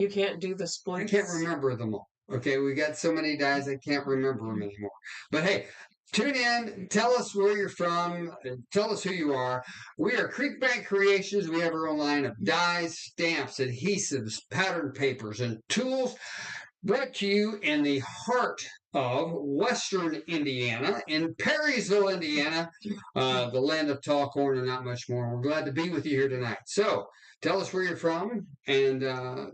You can't do the I splits. can't remember them all. Okay, we got so many dies I can't remember them anymore. But hey, tune in, tell us where you're from, tell us who you are. We are Creekbank Creations. We have our own line of dies, stamps, adhesives, pattern papers, and tools brought to you in the heart of Western Indiana, in Perrysville, Indiana, the land of tall corn and not much more. We're glad to be with you here tonight. So tell us where you're from and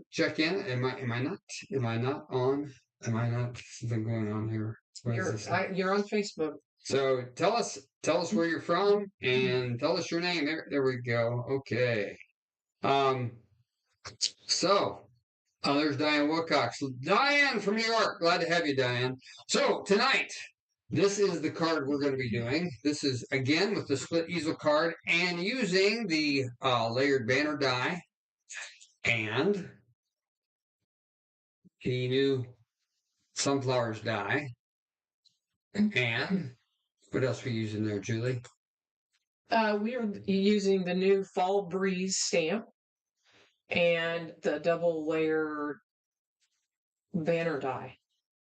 check in. Am I not? Am I not on? Am I not? Something going on here? You're on Facebook. So tell us where you're from and tell us your name. There we go. Okay. Um. So there's Diane Wilcox. Diane from New York. Glad to have you, Diane. So tonight, this is the card we're going to be doing. This is, again, with the split easel card and using the layered banner die and the new sunflowers die. And what else are we using there, Julie? We are using the new Fall Breeze stamp and the double layer banner die.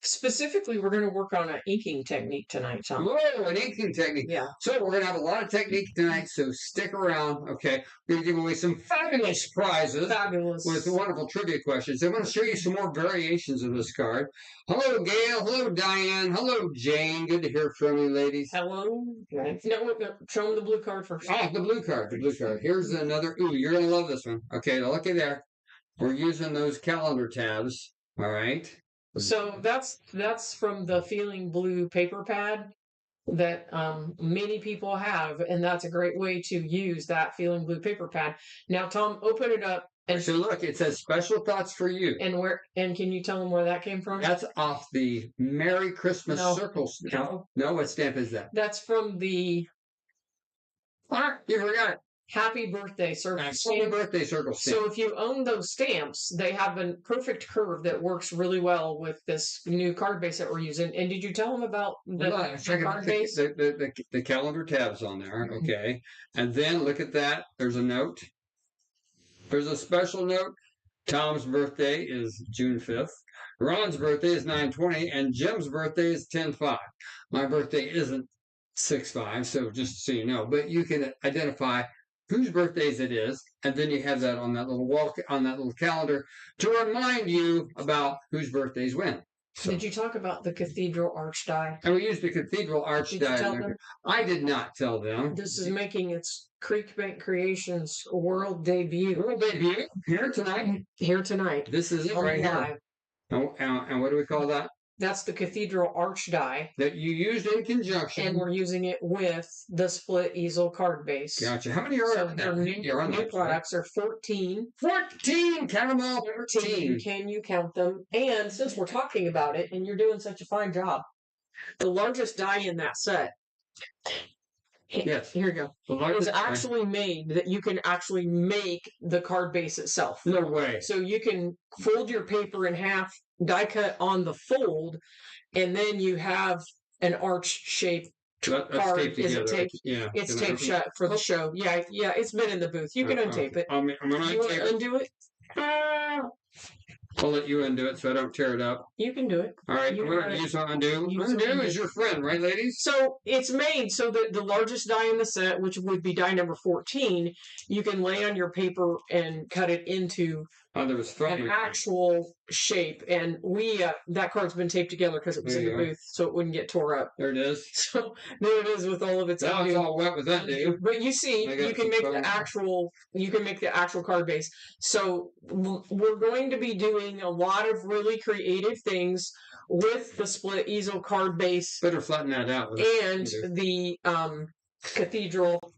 Specifically, we're going to work on an inking technique tonight, Tom. Whoa, an inking technique. Yeah. So we're going to have a lot of technique tonight, so stick around, okay? We're going to give away some fabulous prizes. Fabulous. With wonderful trivia questions. I'm going to show you some more variations of this card. Hello, Gail. Hello, Diane. Hello, Jane. Good to hear from you, ladies. Hello. No, show them the blue card first. Oh, the blue card. The blue card. Here's another. Ooh, you're going to love this one. Okay, now look at there. We're using those calendar tabs. All right. So that's from the Feeling Blue paper pad that many people have, and that's a great way to use that Feeling Blue paper pad. Now, Tom, open it up and so look, it says special thoughts for you. And can you tell them where that came from? That's off the Merry Christmas Circle stamp. No, what stamp is that? That's from the you forgot it. Happy Birthday Circle stamp. Happy Birthday Circle stamp. So if you own those stamps, they have a perfect curve that works really well with this new card base that we're using. And did you tell them about the card base? The calendar tabs on there, okay. And then look at that. There's a note. There's a special note. Tom's birthday is June 5th. Ron's birthday is 9/20, and Jim's birthday is 10/5. My birthday isn't 6/5, so just so you know. But you can identify whose birthdays it is, and then you have that on that little calendar to remind you about whose birthdays when. So. Did you talk about the Cathedral Arch Die? And we used the Cathedral Arch Die. I did not tell them. This is making its Creekbank Creations world debut. World debut here tonight. Here tonight. This is it right here. And what do we call that? That's the Cathedral Arch Die. That you used in conjunction. And we're using it with the split easel card base. Gotcha. How many are there? New products are 14. 14! Count them all. 14. Can you count them? And since we're talking about it, and you're doing such a fine job, the largest die in that set. Yes. Here we go. It was actually made that you can actually make the card base itself. No way. So you can fold your paper in half, die cut on the fold, and then you have an arch shape card. Is it taped? Yeah. It's taped shut for the show. Yeah, it's been in the booth. You can untape it. I'm gonna you want to undo it? I'll let you undo it so I don't tear it up. You can do it. All right, I'm going to use undo. Undo is your friend, right, ladies? So it's made so that the largest die in the set, which would be die number 14, you can lay on your paper and cut it into an actual shape. And that card's been taped together because it was in the booth, so it wouldn't get tore up. There it is. So there it is with all of its. Now it's all wet with that, dude. But you see, you can make the actual card base. So we're going to be doing a lot of really creative things with the split easel card base. Better flatten that out. And the Cathedral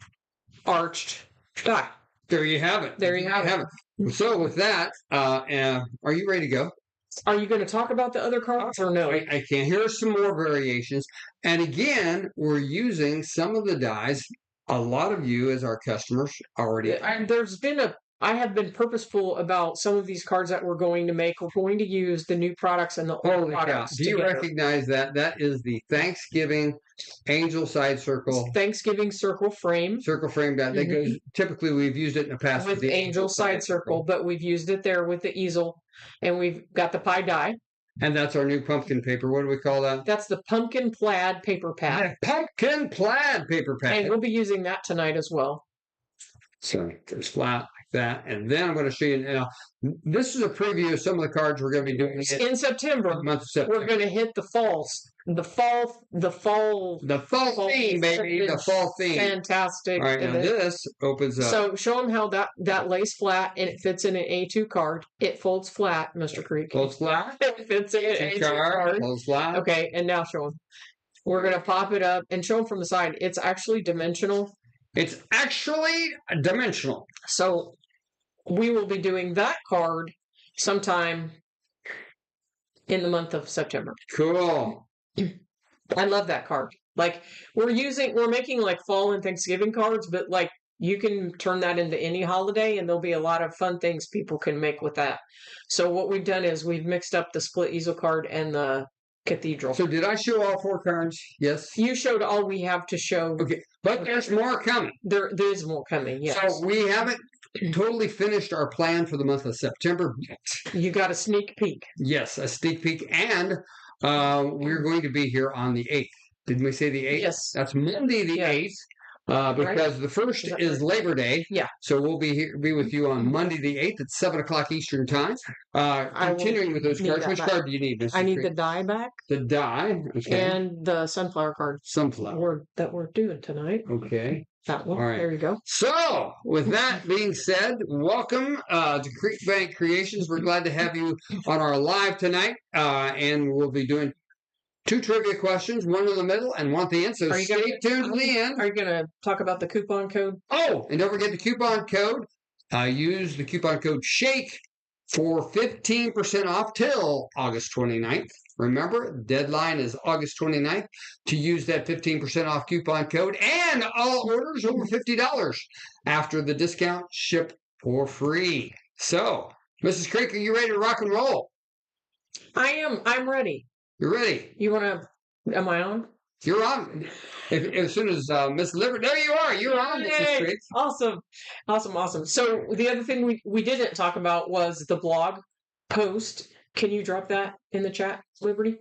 Arch Die. There you have it. There you have it. So with that, are you ready to go? Are you going to talk about the other cards or no? I can hear some more variations. And again, we're using some of the dies. A lot of you as our customers already. I have been purposeful about some of these cards that we're going to make. We're going to use the new products and the old products. Do you recognize that? That is the Thanksgiving Angel side circle. Thanksgiving circle frame. Circle frame that goes. Typically, we've used it in the past with the angel side circle, but we've used it there with the easel, and we've got the pie die. And that's our new pumpkin paper. What do we call that? That's the pumpkin plaid paper pad. Pumpkin plaid paper pad. And we'll be using that tonight as well. So it's flat like that. And then I'm going to show you now. This is a preview of some of the cards we're going to be doing in September. Month of September. We're going to hit the fall theme, baby. The fall theme. Fantastic. All right, now this opens up. So show them how that lays flat and it fits in an A2 card. It folds flat, Mr. Creek. Folds flat. It fits in an A2 card. Folds flat. Okay, and now show them. We're going to pop it up and show them from the side. It's actually dimensional. It's actually dimensional. So we will be doing that card sometime in the month of September. Cool. I love that card. Like we're making like fall and Thanksgiving cards, but like you can turn that into any holiday and there'll be a lot of fun things people can make with that. So what we've done is we've mixed up the split easel card and the cathedral. So did I show all 4 cards? Yes. You showed all we have to show. Okay. But there's more coming. There is more coming, yes. So we haven't totally finished our plan for the month of September yet. You got a sneak peek. Yes, a sneak peek. And we're going to be here on the 8th. Didn't we say the 8th? Yes. That's Monday the 8th. Because the 1st is Labor Day. Yeah. So we'll be with you on Monday the 8th at 7 o'clock Eastern Time. Continuing with those cards. Which card do you need, Mr. I need the die back. The die. Okay. And the sunflower card. Sunflower. That we're doing tonight. Okay. That one. All right. There you go. So, with that being said, welcome to Creek Bank Creations. We're glad to have you on our live tonight. And we'll be doing 2 trivia questions, one in the middle and one at the end. So stay tuned to the end. Are you going to talk about the coupon code? Oh, and don't forget the coupon code. Use the coupon code SHAKE for 15% off till August 29th. Remember, deadline is August 29th to use that 15% off coupon code, and all orders over $50 after the discount ship for free. So, Mrs. Creek, are you ready to rock and roll? I am. I'm ready. You're ready. You want to? Am I on? You're on. As soon as Miss Liver, there you are. You're on, Mrs. Creek. Awesome. So the other thing we didn't talk about was the blog post. Can you drop that in the chat, Liberty?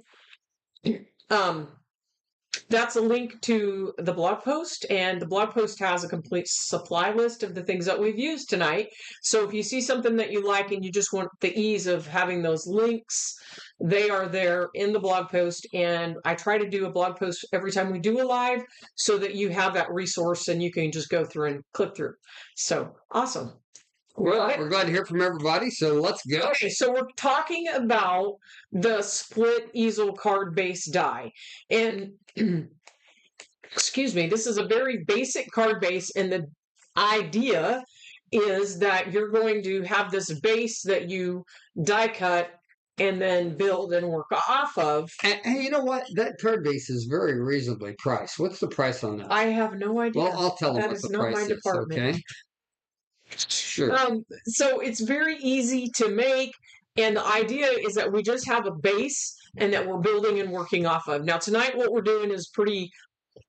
That's a link to the blog post, and the blog post has a complete supply list of the things that we've used tonight. So if you see something that you like and you just want the ease of having those links, they are there in the blog post. And I try to do a blog post every time we do a live so that you have that resource and you can just go through and click through. So awesome. Well, we're glad to hear from everybody, so let's go. Okay, so we're talking about the split easel card base die. And, excuse me, this is a very basic card base, and the idea is that you're going to have this base that you die cut and then build and work off of. And you know what? That card base is very reasonably priced. What's the price on that? I have no idea. Well, I'll tell them that what is the not price my is, department. okay? Sure. So it's very easy to make, and the idea is that we just have a base and that we're building and working off of. Now tonight what we're doing is pretty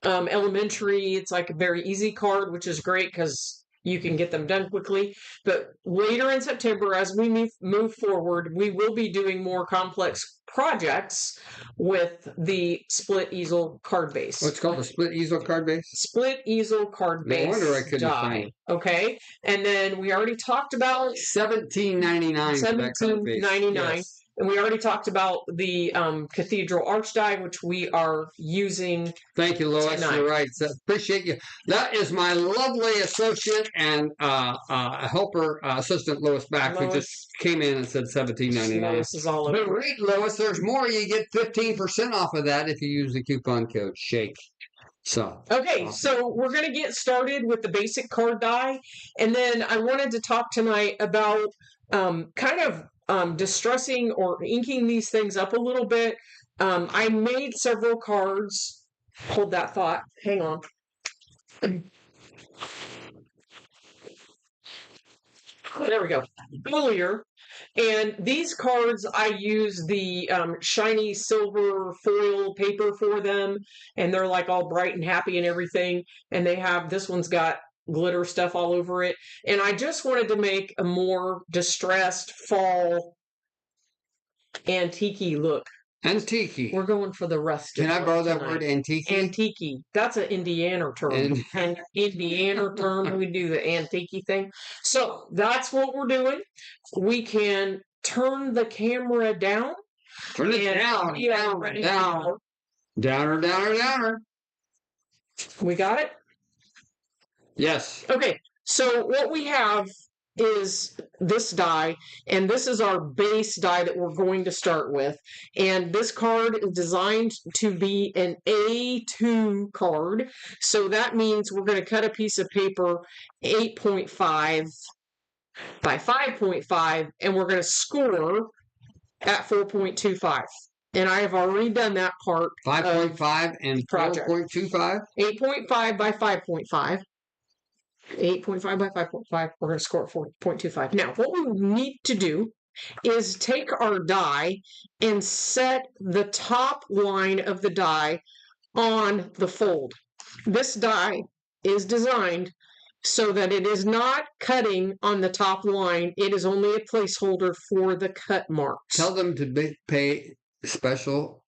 elementary. It's like a very easy card, which is great because you can get them done quickly. But later in September, as we move forward, we will be doing more complex projects with the split easel card base. What's called a split easel card base? Split easel card base. No wonder I couldn't find it. Okay, and then we already talked about $17.99. $17.99. Yes. And we already talked about the Cathedral Arch Die, which we are using. Thank you, Lois. tonight. You're right. So, appreciate you. That is my lovely associate and helper assistant, Lois Back, who just came in and said $17.99. Lois is all over. But wait, Lois, there's more. You get 15% off of that if you use the coupon code SHAKE. So okay, awesome. So we're going to get started with the basic card die. And then I wanted to talk tonight about kind of distressing or inking these things up a little bit. I made several cards. Hold that thought. Hang on. There we go. Earlier, And these cards, I use the shiny silver foil paper for them, and they're like all bright and happy and everything. And they have, this one's got glitter stuff all over it. And I just wanted to make a more distressed fall antique look. Antique. We're going for the rustic. Can I borrow that word, antique? Antique. That's an Indiana term. An Indiana term. We do the antique thing. So that's what we're doing. We can turn the camera down. Turn it down. Down. Downer, downer, downer. We got it? Yes. Okay. So what we have is this die, and this is our base die that we're going to start with. And this card is designed to be an A2 card. So that means we're going to cut a piece of paper 8.5 by 5.5, and we're going to score at 4.25. And I have already done that part. 5.5 and 4.25? 8.5 by 5.5. 8.5 by 5.5, we're going to score at 4.25. Now, what we need to do is take our die and set the top line of the die on the fold. This die is designed so that it is not cutting on the top line. It is only a placeholder for the cut marks. Tell them to pay special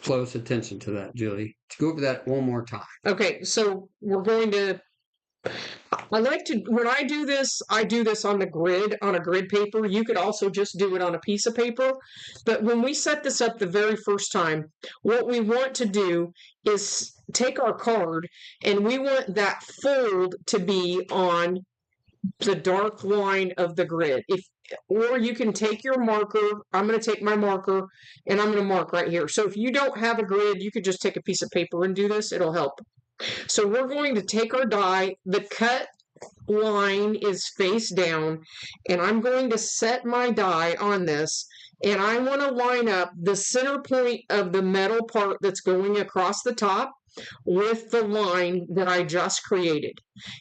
close attention to that, Julie. To go over that one more time. Okay, so we're going to I like to, when I do this on the grid, on a grid paper. You could also just do it on a piece of paper. But when we set this up the very first time, what we want to do is take our card, and we want that fold to be on the dark line of the grid. Or you can take your marker. I'm going to take my marker, and I'm going to mark right here. So if you don't have a grid, you could just take a piece of paper and do this. It'll help. So we're going to take our die. The cut line is face down, and I'm going to set my die on this, and I want to line up the center point of the metal part that's going across the top with the line that I just created.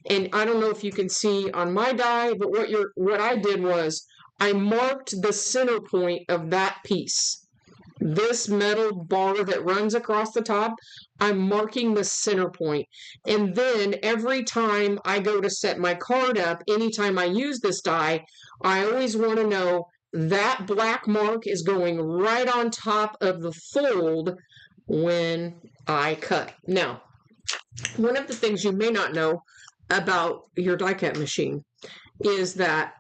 And I don't know if you can see on my die, but what I did was I marked the center point of that piece. This metal bar that runs across the top, I'm marking the center point. And then every time I go to set my card up, anytime I use this die, I always want to know that black mark is going right on top of the fold when I cut. Now, one of the things you may not know about your die cut machine is that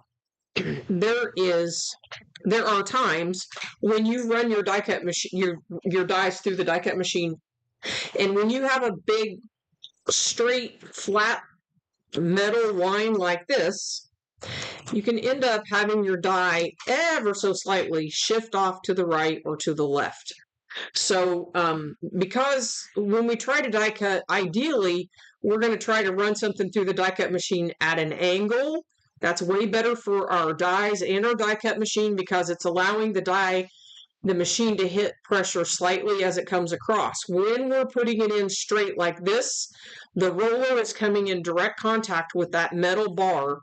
there are times when you run your die cut machine, your dies through the die cut machine, and when you have a big, straight, flat metal line like this, you can end up having your die ever so slightly shift off to the right or to the left. So, because when we try to die cut, ideally, we're going to try to run something through the die cut machine at an angle. That's way better for our dies and our die cut machine because it's allowing the machine to hit pressure slightly as it comes across. When we're putting it in straight like this, the roller is coming in direct contact with that metal bar,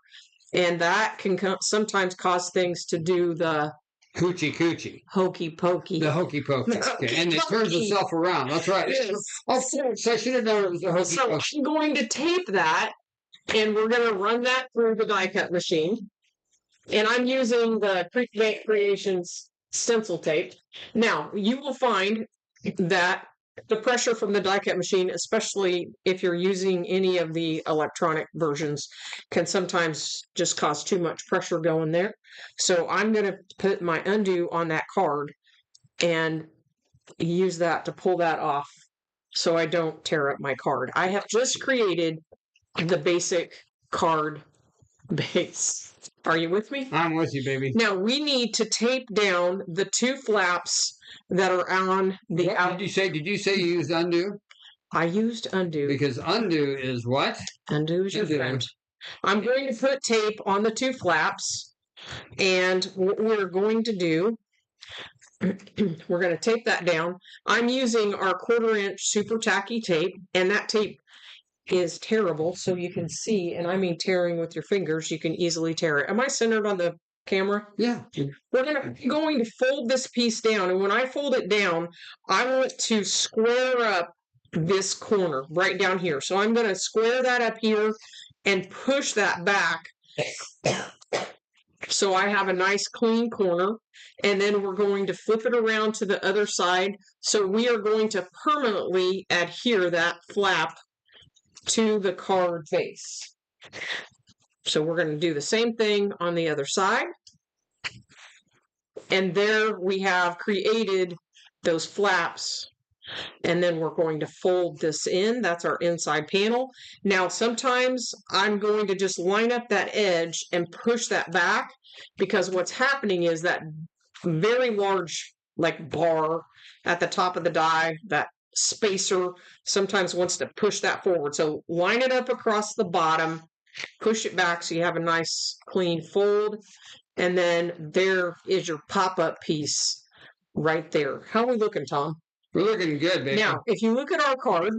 and that can sometimes cause things to do the Coochie. hokey pokey. The hokey pokey. Okay. And it turns itself around. That's right. Yes. Oh, so I should have known it was the hokey pokey. So I'm going to tape that, and we're going to run that through the die cut machine. And I'm using the Creek Creations stencil tape. Now, you will find that the pressure from the die cut machine, especially if you're using any of the electronic versions, can sometimes just cause too much pressure going there. So I'm going to put my undo on that card and use that to pull that off so I don't tear up my card. I have just created the basic card base. Are you with me? I'm with you, baby. Now we need to tape down the two flaps that are on the What did you say you used undo? I used undo. Because undo is what? Undo is your friend. I'm going to put tape on the two flaps, and what we're going to do, we're going to tape that down. I'm using our 1/4-inch super tacky tape, and that tape is terrible, so you can see, and I mean tearing with your fingers, you can easily tear it. Am I centered on the camera. Yeah. We're going to fold this piece down, and when I fold it down, I want to square up this corner right down here. So I'm going to square that up here and push that back so I have a nice clean corner. And then we're going to flip it around to the other side. So we are going to permanently adhere that flap to the card face. So we're going to do the same thing on the other side. And there we have created those flaps. And then we're going to fold this in. That's our inside panel. Now, sometimes I'm going to just line up that edge and push that back, because what's happening is that very large like bar at the top of the die, that spacer, sometimes wants to push that forward. So line it up across the bottom, push it back so you have a nice clean fold. And then there is your pop-up piece right there. How are we looking, Tom? We're looking good, baby. Now, if you look at our card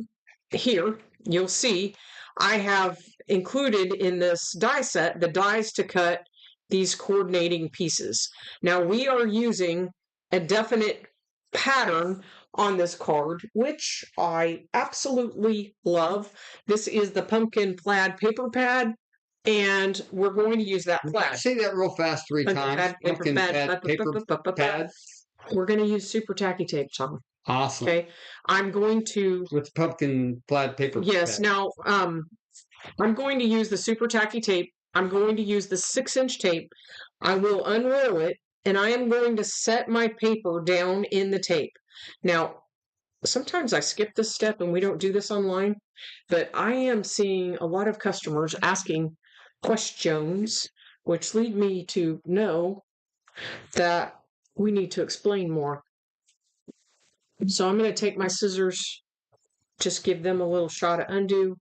here, you'll see I have included in this die set the dies to cut these coordinating pieces. Now, we are using a definite pattern on this card, which I absolutely love. This is the pumpkin plaid paper pad, and we're going to use that plaid. Say that real fast 3 times. Pumpkin pad, paper pad. We're going to use super tacky tape, Tom. Awesome. Okay, I'm going to with pumpkin plaid paper. Yes. pad. Now, I'm going to use the super tacky tape. I'm going to use the 6-inch tape. I will unroll it, and I am going to set my paper down in the tape. Now, sometimes I skip this step, and we don't do this online, but I am seeing a lot of customers asking questions, which lead me to know that we need to explain more. So I'm going to take my scissors, just give them a little shot of undo,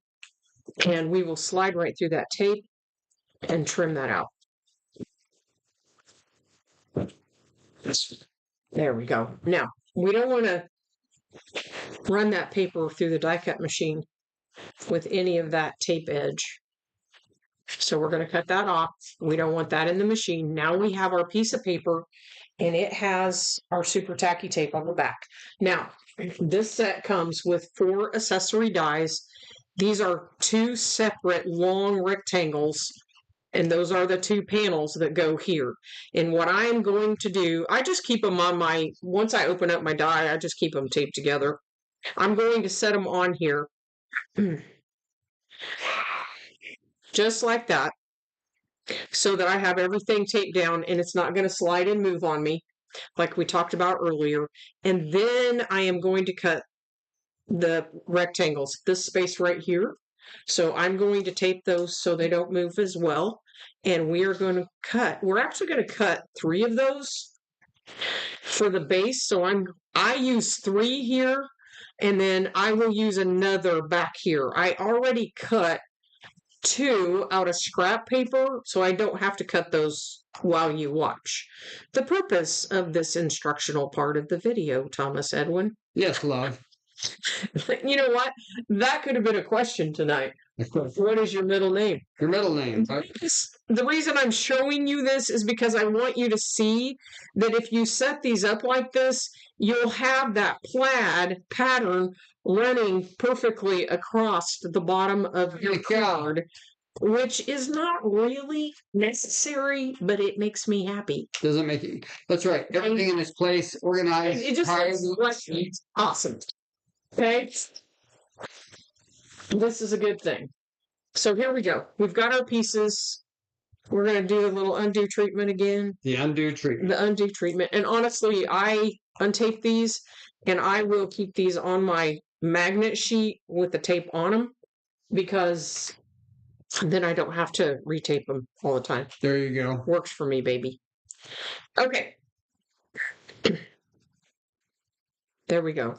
and we will slide right through that tape and trim that out. There we go. Now, we don't want to run that paper through the die cut machine with any of that tape edge. So we're going to cut that off. We don't want that in the machine. Now we have our piece of paper, and it has our super tacky tape on the back. Now, this set comes with 4 accessory dies. These are 2 separate long rectangles, and those are the 2 panels that go here. And what I am going to do, I just keep them on my, once I open up my die, I just keep them taped together. I'm going to set them on here. Just like that, so that I have everything taped down and it's not going to slide and move on me like we talked about earlier. And then I am going to cut the rectangles, this space right here. So I'm going to tape those so they don't move as well. And we are going to cut, we're actually going to cut 3 of those for the base. So I use 3 here, and then I will use another back here. I already cut 2 out of scrap paper, so I don't have to cut those while you watch. The purpose of this instructional part of the video, Thomas Edwin. Yes, love. You know what? That could have been a question tonight. What is your middle name? Your middle name. The reason I'm showing you this is because I want you to see that if you set these up like this, you'll have that plaid pattern running perfectly across the bottom of your card, which is not really necessary, but it makes me happy. Doesn't make it. That's right. Everything in its place, organized. It just it's awesome. Okay. This is a good thing. So here we go. We've got our pieces. We're going to do a little undo treatment again. The undo treatment. The undo treatment. And honestly, I untape these, and I will keep these on my magnet sheet with the tape on them, because then I don't have to retape them all the time. There you go. Works for me, baby. Okay. There we go.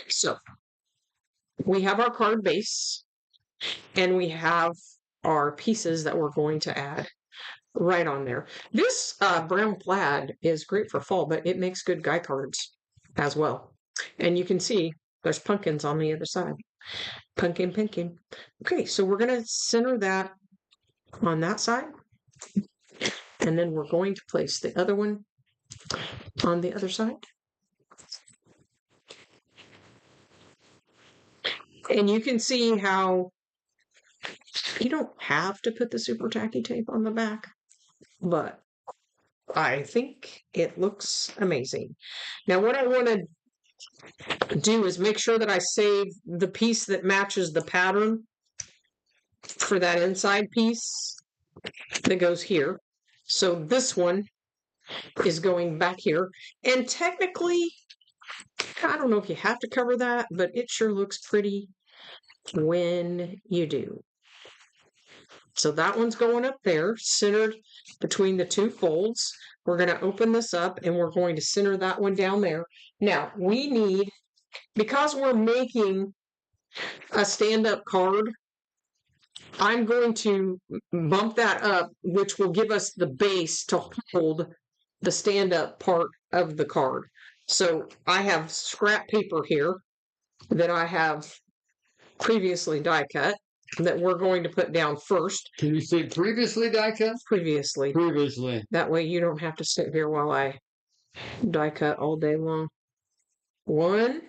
So we have our card base, and we have our pieces that we're going to add right on there. This brown plaid is great for fall, but it makes good guy cards as well. And you can see there's pumpkins on the other side. Pumpkin. Okay, so we're going to center that on that side. And then we're going to place the other one on the other side. And you can see how you don't have to put the super tacky tape on the back, but I think it looks amazing. Now, what I want to do is make sure that I save the piece that matches the pattern for that inside piece that goes here. So this one is going back here. And technically, I don't know if you have to cover that, but it sure looks pretty when you do. So that one's going up there, centered between the two folds. We're going to open this up and we're going to center that one down there. Now, we need, because we're making a stand-up card, I'm going to bump that up, which will give us the base to hold the stand-up part of the card. So I have scrap paper here that I have previously die cut that we're going to put down first. Can you say previously die cut? Previously. Previously. That way you don't have to sit here while I die cut all day long. 1.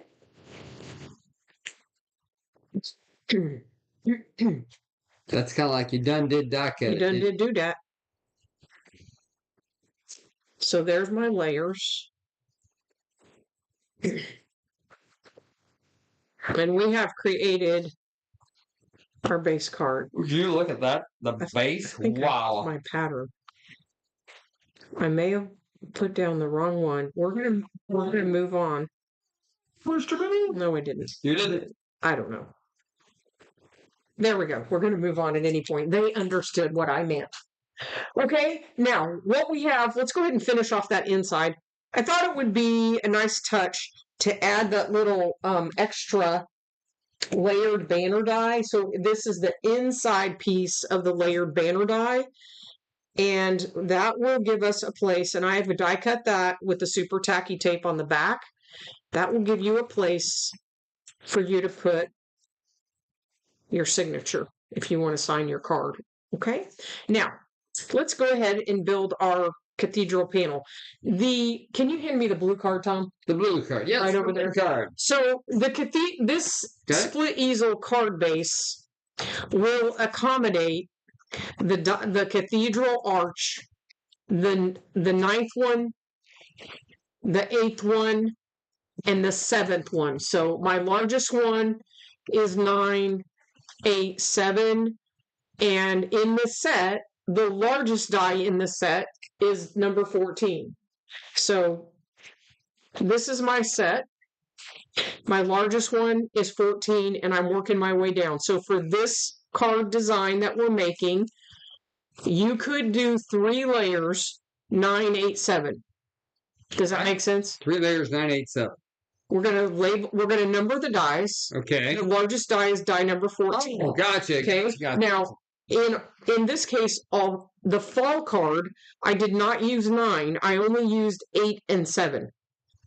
That's kind of like you done did die cut. You done did do that. So there's my layers. And we have created our base card. Would you look at that? The base? Wow. My pattern. I may have put down the wrong one. We're gonna move on. No, I didn't. You didn't? I don't know. There we go. We're going to move on at any point. They understood what I meant. Okay, now what we have, let's go ahead and finish off that inside. I thought it would be a nice touch to add that little extra layered banner die. So this is the inside piece of the layered banner die. And that will give us a place, and I have a die cut that with the super tacky tape on the back. That will give you a place for you to put your signature if you want to sign your card. Okay? Now, let's go ahead and build our cathedral panel. Can you hand me the blue card, Tom? The blue card, yes. Right over there. Card. So this split easel card base will accommodate the cathedral arch, the 9th one, the 8th one, and the 7th one. So my largest one is 9, 8, 7, and in the set, the largest die in the set is number 14. So this is my set. My largest one is 14, and I'm working my way down. So for this card design that we're making, you could do 3 layers, 9, 8, 7. Does that make sense? 3 layers, 9, 8, 7. We're gonna number the dies. Okay. The largest die is die number 14. Oh, gotcha. Okay. Gotcha. Now, in this case, of the fall card, I did not use 9. I only used 8 and 7.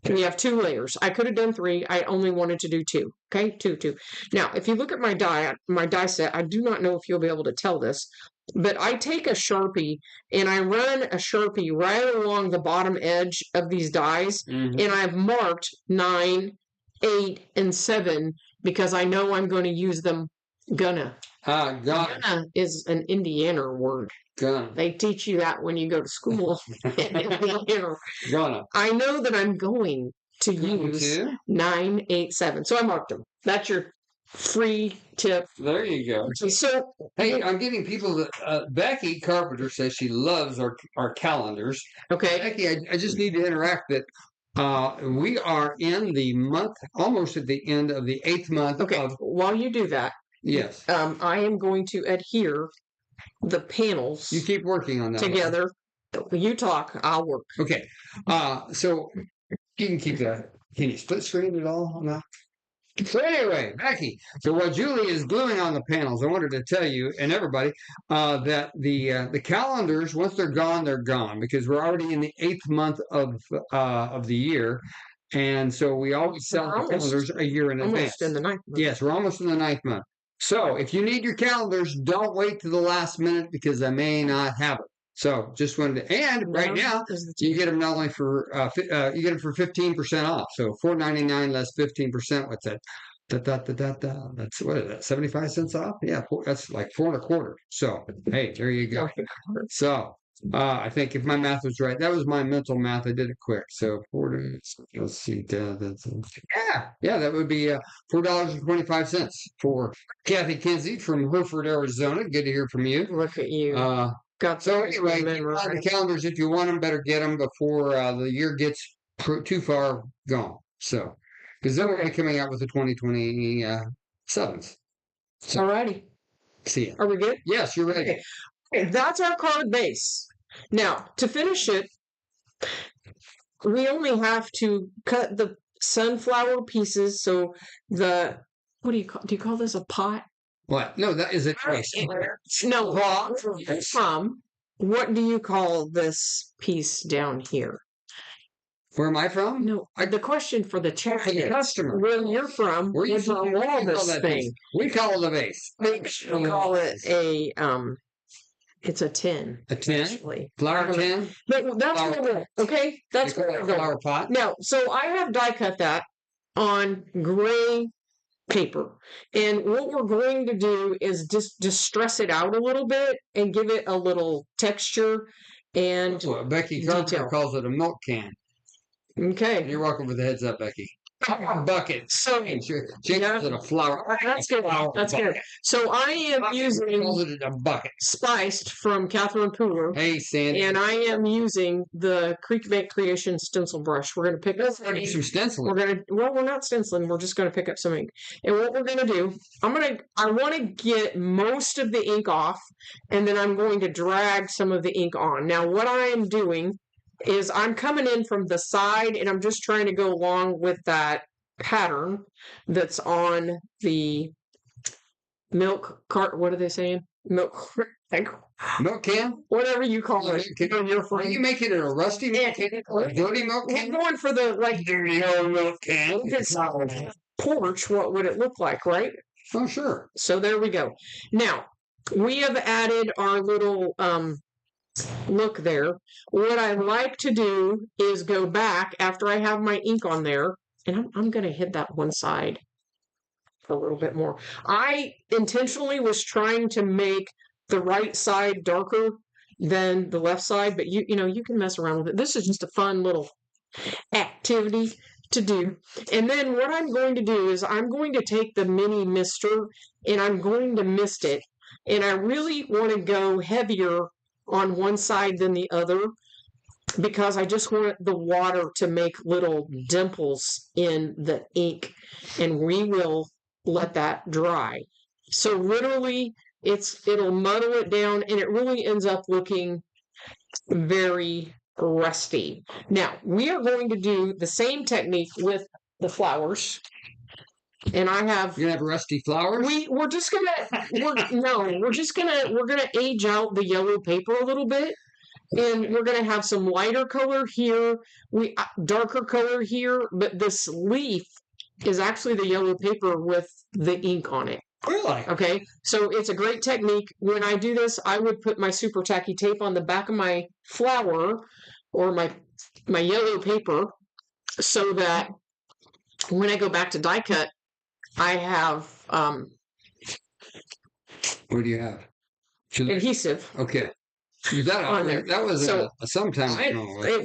We have 2 layers. I could have done 3. I only wanted to do 2. Okay, 2. Now, if you look at my die set, I do not know if you'll be able to tell this, but I take a Sharpie and I run a Sharpie right along the bottom edge of these dies, and I've marked 9, 8, and 7 because I know I'm going to use them. Gonna is an Indiana word. Gonna. They teach you that when you go to school. Gonna. I know that I'm going to use 9, 8, 7. So I marked them. That's your free tip. There you go. So hey, I'm getting people that Becky Carpenter says she loves our calendars. Okay. Becky, I just need to interact that we are in the month, almost at the end of the 8th month. Okay. While you do that, yes, I am going to adhere the panels. You keep working on that together. You talk, I'll work. Okay. So you can keep that. Can you split screen at all on that? So anyway, Becky, so while Julie is gluing on the panels, I wanted to tell you and everybody that the calendars, once they're gone, because we're already in the 8th month of the year. And so we always sell the calendars a year in advance. Almost in the ninth month. Yes, we're almost in the ninth month. So if you need your calendars, don't wait to the last minute because I may not have it. So just wanted to, and right now you get them not only for you get them for 15% off. So $4.99 less 15%. What's that? That's what is that? 75 cents off? Yeah, that's like 4.25. So hey, there you go. So I think if my math was right, that was my mental math. I did it quick. So let's see, yeah, that would be $4.25 for Kathy Kinsey from Hereford, Arizona. Good to hear from you. Look at you. So anyway, on the calendars, if you want them, better get them before the year gets too far gone. So, because then we're coming out with the 2027s. So, alrighty. See ya. Are we good? Yes, you're ready. Okay, that's our card base. Now, to finish it, we only have to cut the sunflower pieces. So what do you call this, a pot? What? No, that is a trace. No, what do you call this piece down here? Where am I from? No, the question for the chat For the customer. Where you're from? Where you from? All this thing. We call it a vase. We call it a It's a tin. A tin? Actually. Flower tin? But that's what okay? That's what we're going. Flower pot? Now, so I have die cut that on gray paper. And what we're going to do is just distress it out a little bit and give it a little texture and That's what Becky Carpenter calls it, a milk can. Okay. You're welcome for the heads up, Becky. A bucket. So yeah. A flower. That's good. That's good. So I am using a bucket. Spiced from Catherine Puru. Hey, Sandy. And I am using the Creekbank Creation stencil brush. We're going to pick up some stenciling. We're not stenciling. We're just going to pick up some ink. And what we're going to do, I want to get most of the ink off, and then I'm going to drag some of the ink on. Now, what I am doing is I'm coming in from the side, and I'm just trying to go along with that pattern that's on the milk cart. What are they saying? Milk can? Whatever you call it. Are you making it a rusty milk can or a dirty milk can? We're going for the dirty old milk can. If it's porch, what would it look like, right? Oh, sure. So there we go. Now, we have added our little look there. What I like to do is go back after I have my ink on there, and I'm going to hit that one side a little bit more. I intentionally was trying to make the right side darker than the left side, but you can mess around with it. This is just a fun little activity to do. And then what I'm going to do is I'm going to take the mini mister and I'm going to mist it. And I really want to go heavier on one side than the other because I just want the water to make little dimples in the ink, and we will let that dry. So literally it'll muddle it down, and it really ends up looking very rusty. Now we are going to do the same technique with the flowers. And I have. You're gonna have rusty flowers. We're gonna age out the yellow paper a little bit, and we're gonna have some lighter color here, darker color here. But this leaf is actually the yellow paper with the ink on it. Really? Okay. So it's a great technique. When I do this, I would put my super tacky tape on the back of my flower or my yellow paper, so that when I go back to die cut, I have what do you have? Adhesive. Okay. That was sometime ago.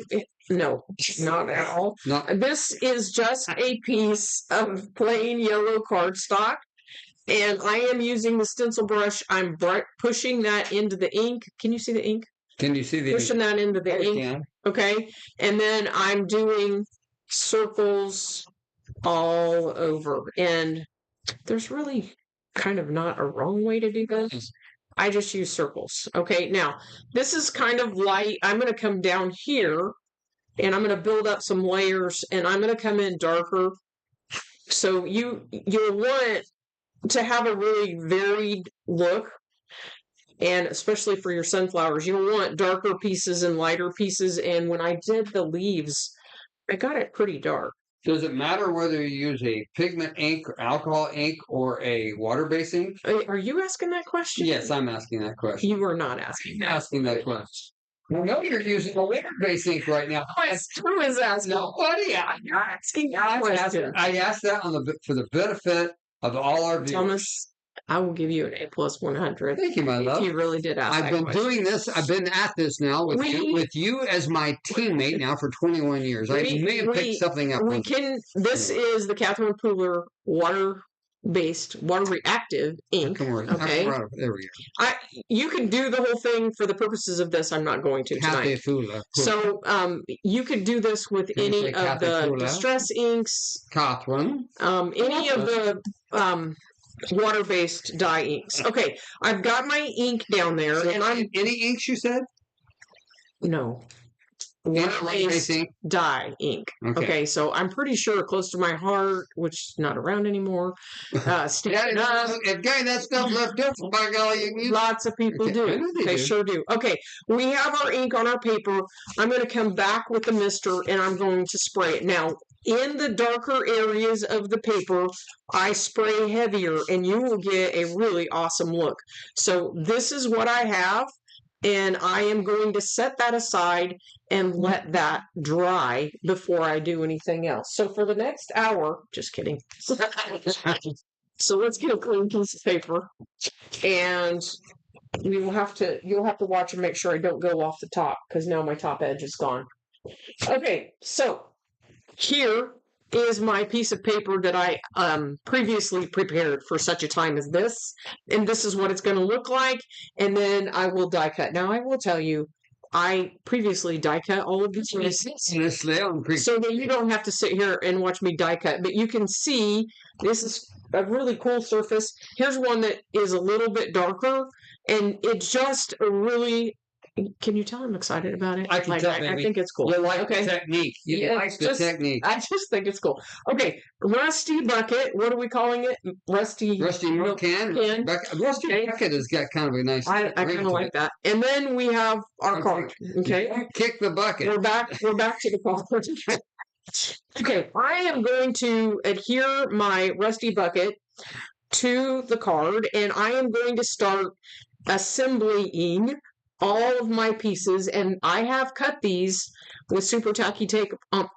No, not at all. This is just a piece of plain yellow cardstock, and I am using the stencil brush. I'm pushing that into the ink. Can you see the ink? Can you see the pushing that into the ink? Okay, and then I'm doing circles all over, and there's really kind of not a wrong way to do this. I just use circles. Okay, now this is kind of light. I'm going to come down here and I'm going to build up some layers, and I'm going to come in darker. So you'll want to have a really varied look, and especially for your sunflowers, you'll want darker pieces and lighter pieces. And when I did the leaves, I got it pretty dark. Does it matter whether you use a pigment ink, or alcohol ink, or a water-based ink? Are you asking that question? Yes, I'm asking that question. You are not asking that. Asking that question. I know you're using a water-based ink right now. Who is asking? Nobody. You're asking that question. I asked that for the benefit of all our viewers. Thomas, I will give you an A plus 100. Thank you, my love. If you really did ask I've been doing this. I've been at this now with you as my teammate now for 21 years. I may have picked something up. This is the Catherine Pooler water-based, water-reactive ink. Okay, there we go. You can do the whole thing for the purposes of this. I'm not going to tonight. So you could do this with any of the distress inks. Catherine. Any of the water-based dye inks. Okay, I've got my ink down there, so and I'm any inks you said? No. Water-based dye ink. Okay, so I'm pretty sure close to my heart, which is not around anymore. That stuff left over, by golly. Lots of people do. They sure do. Okay, we have our ink on our paper. I'm going to come back with the mister, and I'm going to spray it. Now, in the darker areas of the paper, I spray heavier, and you will get a really awesome look. So this is what I have. And I am going to set that aside and let that dry before I do anything else. So for the next hour, just kidding. So let's get a clean piece of paper, and you'll have to watch and make sure I don't go off the top, because now my top edge is gone. Okay, so here is my piece of paper that I previously prepared for such a time as this. And this is what it's going to look like. And then I will die cut. Now, I will tell you, I previously die cut all of these pieces so that you don't have to sit here and watch me die cut. But you can see this is a really cool surface. Here's one that is a little bit darker. And it's just a really... Can you tell I'm excited about it? I can tell, baby. I think it's cool. You like the technique. You like the technique. I just think it's cool. Okay, rusty bucket. What are we calling it? Rusty milk can. Rusty bucket has got kind of a nice. I kind of like that. And then we have our card. Okay, kick the bucket. We're back to the card. Okay, I am going to adhere my rusty bucket to the card, and I am going to start assembling all of my pieces, and I have cut these with super tacky tape on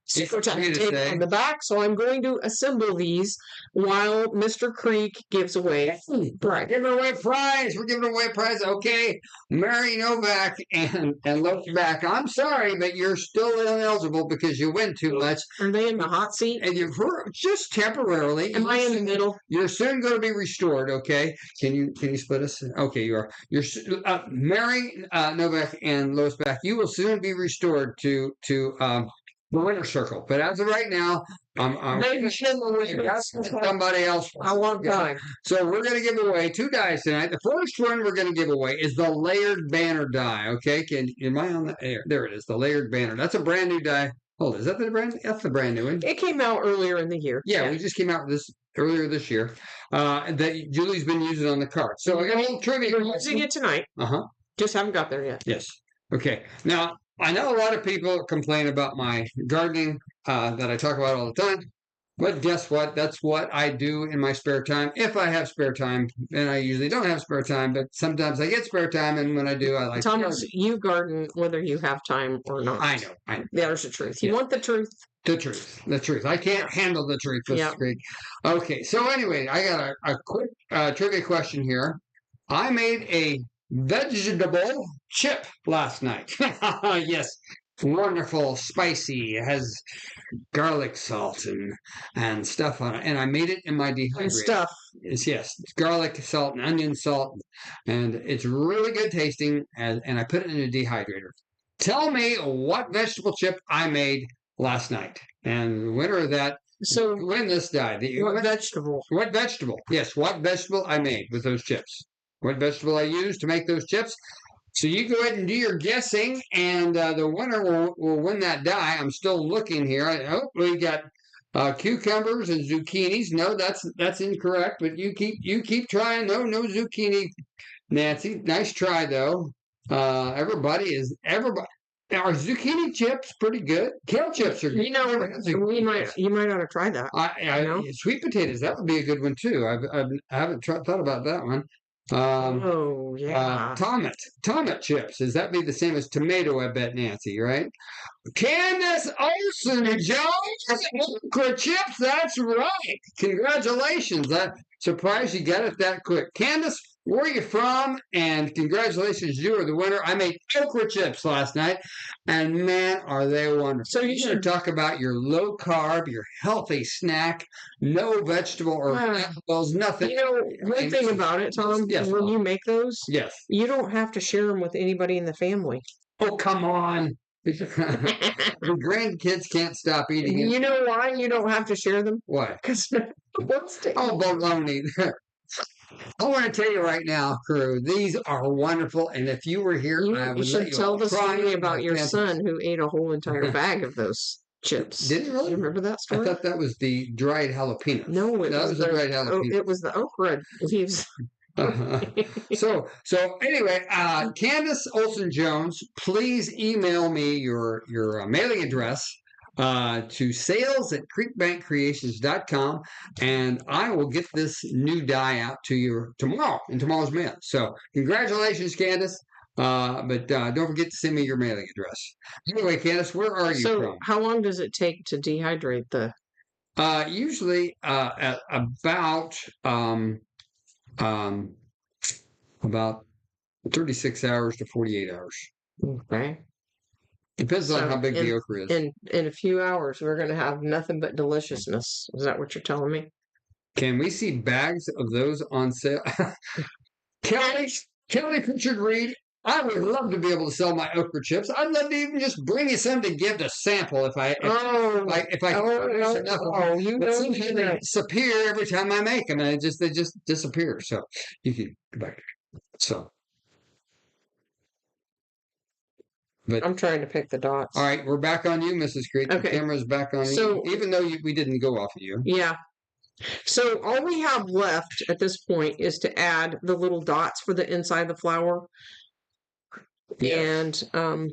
super tacky tape on the back, so I'm going to assemble these while Mr. Creek gives away prize. Giving away prize. We're giving away prize. Okay, Mary Novak and Loveback. I'm sorry, but you're still ineligible because you win too much. Are they in the hot seat? And you're just temporarily. Am I in the middle? You're soon going to be restored. Okay. Can you split us? Okay, you are. You're Mary Novak and Loveback. You will soon be restored to the winner's circle. But as of right now, somebody else. I want time. So we're going to give away 2 dies tonight. The first one we're going to give away is the layered banner die. Okay, am I on the air? There it is, the layered banner. That's a brand new die. Hold on, is that the brand? That's the brand new one. It came out earlier in the year. Yeah, we just came out with this earlier this year. That Julie's been using on the card. So I got a little trivia. You're using it tonight. Just haven't got there yet. Yes. Okay. Now, I know a lot of people complain about my gardening that I talk about all the time. But guess what? That's what I do in my spare time. If I have spare time, and I usually don't have spare time, but sometimes I get spare time, and when I do, I like to garden. You garden whether you have time or not. I know. There's the truth. You want the truth? The truth. I can't handle the truth, Mr. Creek. Okay, so anyway, I got a quick trivia question here. I made a vegetable chip last night. Yes. Wonderful, spicy. It has garlic salt and stuff on it. And I made it in my dehydrator. And stuff. Yes. Garlic salt and onion salt. And it's really good tasting. And I put it in a dehydrator. Tell me what vegetable chip I made last night. And the winner of that, so win this die. What vegetable? What vegetable? Yes, what vegetable I made with those chips. What vegetable I used to make those chips. So you go ahead and do your guessing, and the winner will win that die. I'm still looking here. We got cucumbers and zucchinis. No, that's incorrect. But you keep trying. No zucchini, Nancy. Nice try though. Everybody. Are zucchini chips pretty good? Kale chips are good. You know, you might ought to try that. Sweet potatoes, that would be a good one too. I haven't thought about that one. Oh yeah. Tomat chips. Does that be the same as tomato? I bet, Nancy, right? Candace Olson Jones, okra chips. That's right. Congratulations. I'm surprised you got it that quick. Candace, where are you from? And congratulations, you are the winner. I made okra chips last night, and man, are they wonderful. So you should talk about your low carb, your healthy snack, no vegetable or vegetables, nothing. You know, one thing about it, Tom, Yes, when you make those, yes. you don't have to share them with anybody in the family. Oh, come on. The grandkids can't stop eating it. You know why you don't have to share them? Why? Because oh, baloney. I want to tell you right now, crew, these are wonderful. And if you were here, I would you should tell the story about your fantastic. son who ate a whole entire bag of those chips. Did he really? You remember that story? I thought that was the dried jalapeno. No, it was the dried jalapeno. It was the okra leaves. So anyway, Candace Olson Jones, please email me your mailing address to sales@creekbankcreations.com, and I will get this new die out to you tomorrow in tomorrow's mail. So congratulations, Candace. But don't forget to send me your mailing address. Anyway, Candace, where are you from? So how long does it take to dehydrate the? Usually at about 36 hours to 48 hours. Okay. Depends on how big the okra is. In a few hours, we're going to have nothing but deliciousness. Is that what you're telling me? Can we see bags of those on sale? Kelly Pritchard Reed, I would love to be able to sell my okra chips. I'd love to even just bring you some to give to sample if I they disappear every time I make them, and they just disappear. So you can go back. So. But I'm trying to pick the dots. All right, we're back on you, Mrs. Creek. Okay. The camera's back on you, even though we didn't go off of you. Yeah. So all we have left at this point is to add the little dots for the inside of the flower. Yes. And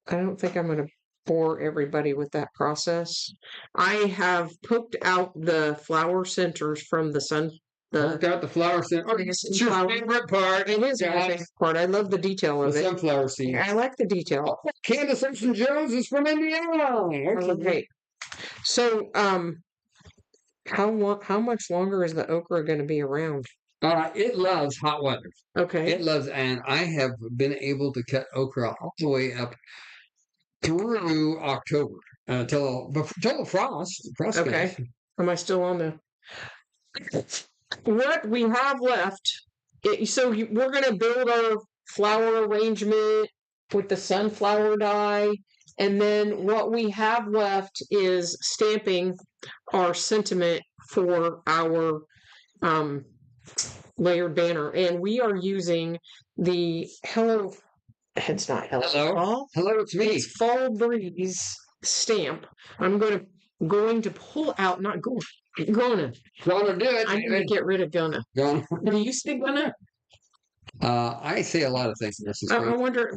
I don't think I'm going to bore everybody with that process. I have poked out the flower centers from the sun. Poked out the flower center. Oh, it's your favorite part. It is my favorite part. I love the detail of it. Sunflower seeds. I like the detail. Oh, Candace Simpson Jones is from Indiana. Okay. So, how much longer is the okra going to be around? It loves hot weather. Okay. It loves, and I have been able to cut okra all the way up through October till the frost. Okay. Am I still on the? What we have left. We're going to build our flower arrangement with the sunflower die. And then what we have left is stamping our sentiment for our layered banner. And we are using the Hello, it's not Hello. Hello, hello, it's me. It's Fall Breeze stamp. I'm going to pull out, not going to do it. I'm going to get rid of gonna. Gonna. Do you speak gonna? I say a lot of things. I wonder,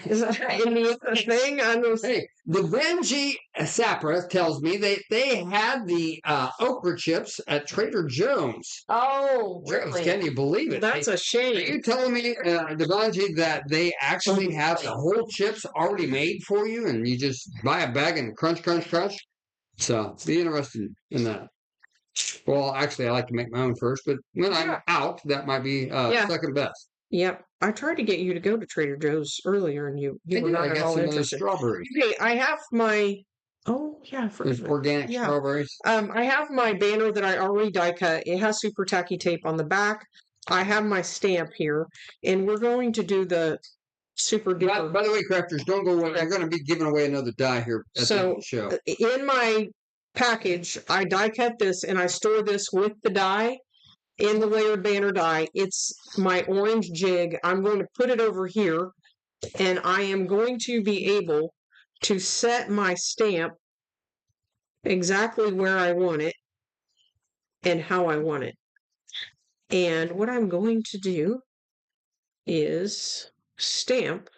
is that any thing? Hey, the Benji Sapra tells me they had the okra chips at Trader Joe's. Oh, really? Can you believe it? That's a shame. Are you telling me, Benji, that they actually have the whole chips already made for you, and you just buy a bag and crunch? So, be interested in that. Well, actually, I like to make my own first, but when I'm out, that might be second best. Yep. I tried to get you to go to Trader Joe's earlier, and you were not at all interested. Strawberries. Okay, I have my... Oh, yeah. There's organic strawberries. I have my banner that I already die cut. It has super tacky tape on the back. I have my stamp here, and we're going to do the super duper... By the way, crafters, don't go away. I'm going to be giving away another die here at the show. In my package, I die cut this, and I store this with the die in the layered banner die. It's my orange jig. I'm going to put it over here, and I am going to be able to set my stamp exactly where I want it and how I want it. And what I'm going to do is stamp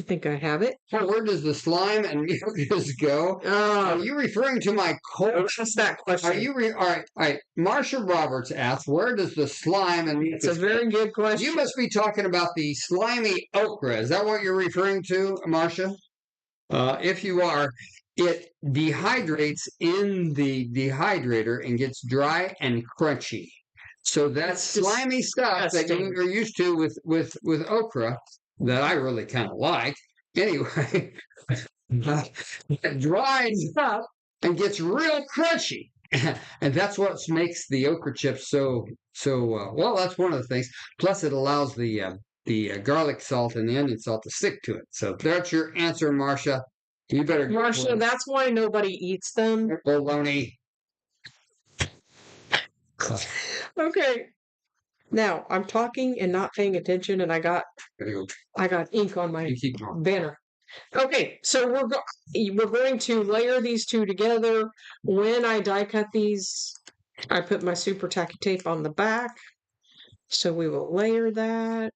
I think I have it. Where does the slime and mucus go? Are you referring to my cold? Ask that question. Are you all right? All right. Marsha Roberts asks, "Where does the slime and mucus?" It's a very good question. You must be talking about the slimy okra. Is that what you're referring to, Marsha? If you are, it dehydrates in the dehydrator and gets dry and crunchy. So that slimy stuff that you're used to with okra that I really kind of like. Anyway, it dries up and gets real crunchy. And that's what makes the okra chips so well. That's one of the things. Plus, it allows the garlic salt and the onion salt to stick to it. So that's your answer, Marsha. You better, Marsha. That's why nobody eats them. Baloney. Okay. Now I'm talking and not paying attention, and I got ink on my banner. Okay, so we're going to layer these two together. When I die cut these, I put my super tacky tape on the back. So we will layer that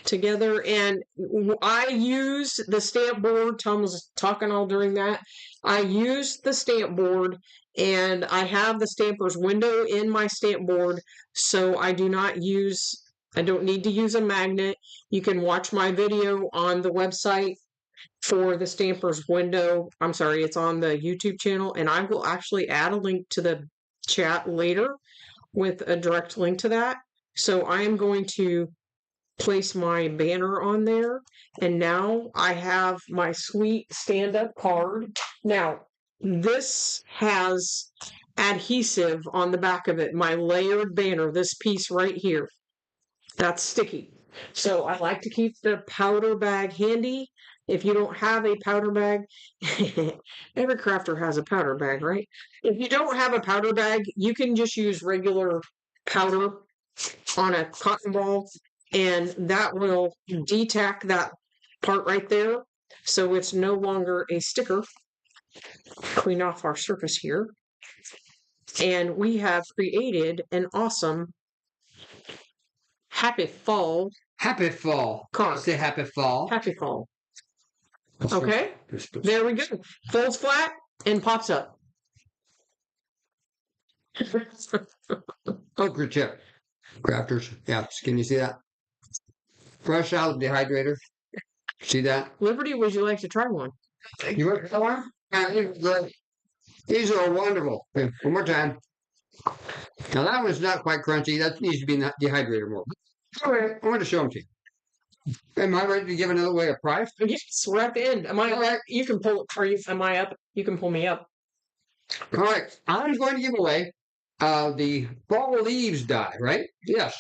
together, and I use the stamp board. Tom was talking all during that. I use the stamp board, and I have the stamper's window in my stamp board, so I don't need to use a magnet. You can watch my video on the website for the stamper's window. I'm sorry, it's on the YouTube channel, and I will actually add a link to the chat later with a direct link to that. So I am going to place my banner on there, and now I have my sweet stand-up card. Now, this has adhesive on the back of it, my layered banner, this piece right here. That's sticky. So I like to keep the powder bag handy. If you don't have a powder bag, every crafter has a powder bag, right? If you don't have a powder bag, you can just use regular powder on a cotton ball, and that will detack that part right there, so it's no longer a sticker. Clean off our surface here, and we have created an awesome happy fall card. Say happy fall. Happy fall. Okay, there we go. Folds flat and pops up. Okra chip. Crafters. Yeah, can you see that? Fresh out of the dehydrator. See that? Liberty, would you like to try one? You want to try one? These are wonderful. Okay, one more time. Now that one's not quite crunchy. That needs to be in the dehydrator more. All right, I want to show them to you. Am I ready to give another way a prize? Yes, we're at the end. Am I all right? You can pull. Am I up? You can pull me up. All right, I'm going to give away the fall leaves die. Right? Yes.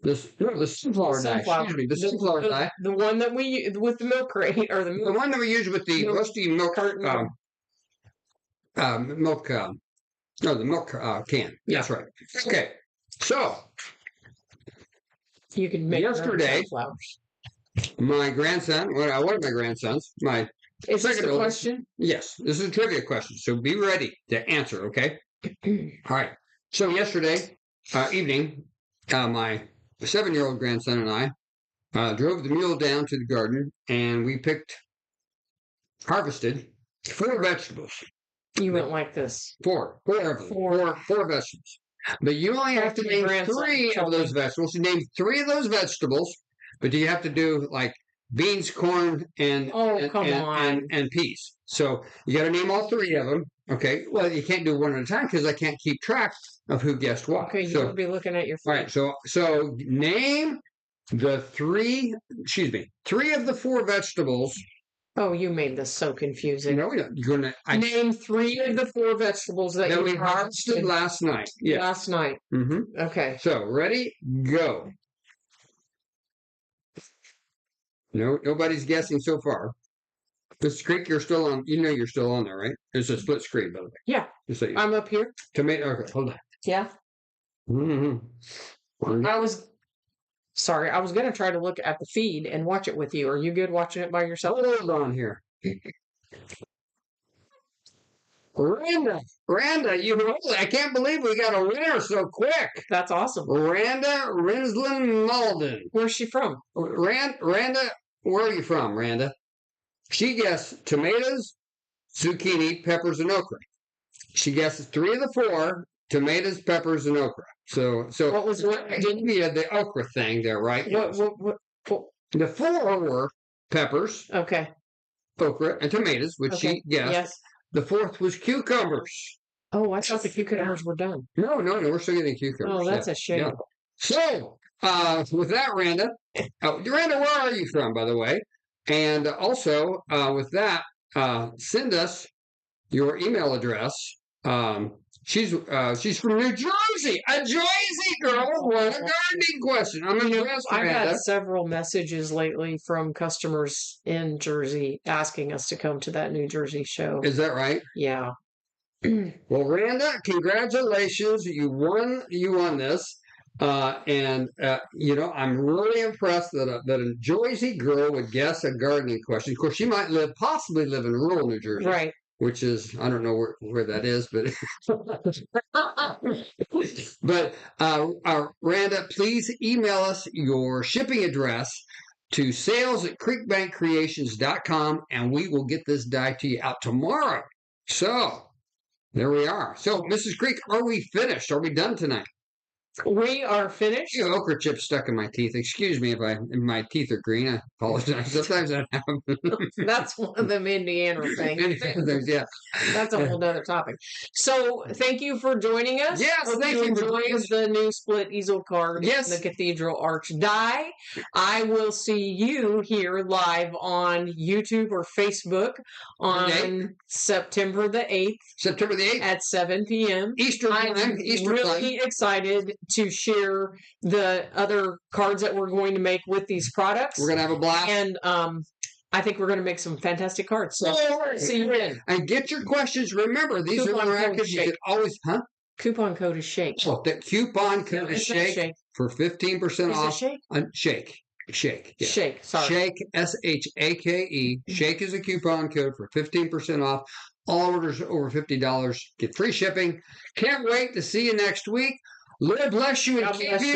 The sunflower die. Excuse me. The sunflower die. The one that we with the milk crate or the one that we use with the rusty milk carton. Milk. No, the milk can. Yeah. That's right. Okay. So you can make yesterday. My grandson, one of my grandsons, is this a question? Yes, this is a trivia question, so be ready to answer, okay? All right. So yesterday evening, my 7-year-old grandson and I drove the mule down to the garden, and we harvested 4 vegetables. You went like this. 4 vegetables. But you only have to name 3 of those vegetables. You name 3 of those vegetables. But you have to do like beans, corn, and peas. So you got to name all 3 of them. Okay. Well, you can't do one at a time because I can't keep track of who guessed what. Okay, you'll be looking at your phone. All right. So name the 3 of the 4 vegetables. Oh, you made this so confusing. No, you're gonna name 3 of the 4 vegetables that we harvested last night. Yes. Last night. Mm-hmm. Okay. So ready, go. No, nobody's guessing so far. The screen, you're still on. You know you're still on there, right? It's a split screen, by the way. Yeah. I'm up here. Tomato. Okay, hold on. Yeah. Mm-hmm. I was going to try to look at the feed and watch it with you. Are you good watching it by yourself? Hold on here. Randa, I can't believe we got a winner so quick. That's awesome. Randa Rinslin Malden. Where's she from? Randa where are you from, Randa? She guessed tomatoes, zucchini, peppers, and okra. She guesses 3 of the 4: tomatoes, peppers, and okra. So what was what? you had the okra thing there, right? What? The 4 were peppers, Okay. okra, and tomatoes, which she guessed. Yes. The 4th was cucumbers. Oh, I thought the cucumbers were done. No, we're still getting cucumbers. Oh, that's a shame. Yeah. So, with that, Randa, Randa, where are you from, by the way? And also, with that, send us your email address. She's from New Jersey, a Jersey girl. What a gardening question. I'm impressed, I've Randa. had several messages lately from customers in Jersey asking us to come to that New Jersey show. Is that right? Yeah. Well, Randa, congratulations. You won this. I'm really impressed that a Jersey girl would guess a gardening question. Of course, she might possibly live in rural New Jersey. Right. Which is, I don't know where that is, but but Randa, please email us your shipping address to sales@creekbankcreations.com, and we will get this die to you out tomorrow. So there we are. So, Mrs. Creek, are we finished? Are we done tonight? We are finished. Okra chips stuck in my teeth. Excuse me if my teeth are green. I apologize. Sometimes that happens. That's one of them Indiana things. Yeah. That's a whole other topic. So thank you for joining us. Yes, thank you for joining us. The new split easel card. Yes. The Cathedral Arch Die. I will see you here live on YouTube or Facebook on September the 8th. September the 8th. At 7 p.m. Eastern time. I'm really excited to share the other cards that we're going to make with these products. We're going to have a blast. And I think we're going to make some fantastic cards. So see you then. And get your questions. Remember, these are interactive. You can always, Coupon code is SHAKE. Oh, the coupon code is SHAKE for 15% off. Shake? Shake. Yeah. Shake. Sorry. Shake, SHAKE. Shake is a coupon code for 15% off. All orders over $50 get free shipping. Can't wait to see you next week. Lord bless you and keep you.